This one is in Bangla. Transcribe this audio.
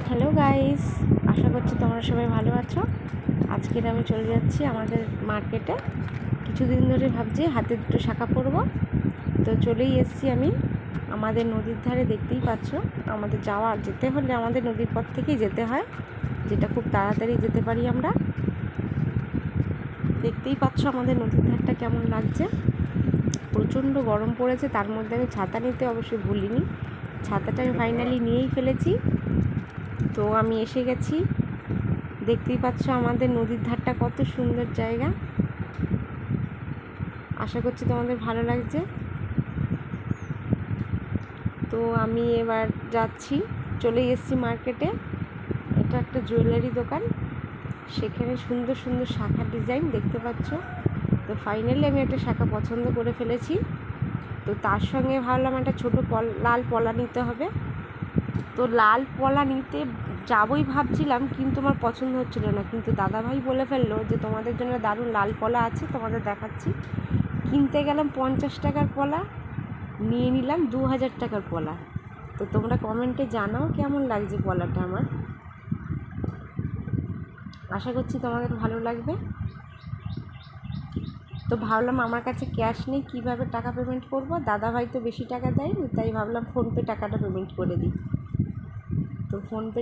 হ্যালো গাইস, আশা করছি তোমরা সবাই ভালো আছো। আজকের আমি চলে যাচ্ছি আমাদের মার্কেটে। কিছুদিন ধরে ভাবছি হাতে দুটো শাখা পরবো, তো চলেই এসেছি আমি আমাদের নদীর ধারে। দেখতেই পাচ্ছ, আমাদের যেতে হলে আমাদের নদীর পথ থেকেই যেতে হয়, যেটা খুব তাড়াতাড়ি যেতে পারি আমরা। দেখতেই পাচ্ছ আমাদের নদীর ধারটা কেমন লাগছে। প্রচণ্ড গরম পড়েছে, তার মধ্যে আমি ছাতা নিতে অবশ্যই ভুলিনি। ছাতাটা আমি ফাইনালি নিয়েই ফেলেছি। তো আমি এসে গেছি। দেখতেই পাচ্ছ আমাদের নদীর ধারটা কত সুন্দর জায়গা। আশা করছি তোমাদের ভালো লাগছে। তো আমি এবার যাচ্ছি, চলে এসেছি মার্কেটে। এটা একটা জুয়েলারি দোকান, সেখানে সুন্দর সুন্দর শাখার ডিজাইন দেখতে পাচ্ছ। তো ফাইনালি আমি একটা শাখা পছন্দ করে ফেলেছি। তো তার সঙ্গে ভাবলাম একটা ছোটো লাল পলা নিতে হবে। তো লাল পলা নিতে যাবই ভাবছিলাম, কিন্তু আমার পছন্দ হচ্ছিল না। কিন্তু দাদাভাই বলে ফেললো যে তোমাদের জন্য দারুণ লাল পলা আছে, তোমাদের দেখাচ্ছি। কিনতে গেলাম 50 টাকার পলা, নিয়ে নিলাম 2000 টাকার পলা। তো তোমরা কমেন্টে জানাও কেমন লাগছে পলাটা আমার। আশা করছি তোমাদের ভালো লাগবে। তো ভাবলাম আমার কাছে ক্যাশ নেই, কীভাবে টাকা পেমেন্ট করব। দাদাভাই তো বেশি টাকা দেয়নি, তাই ভাবলাম ফোনপে টাকাটা পেমেন্ট করে দিই। তো ফোনপে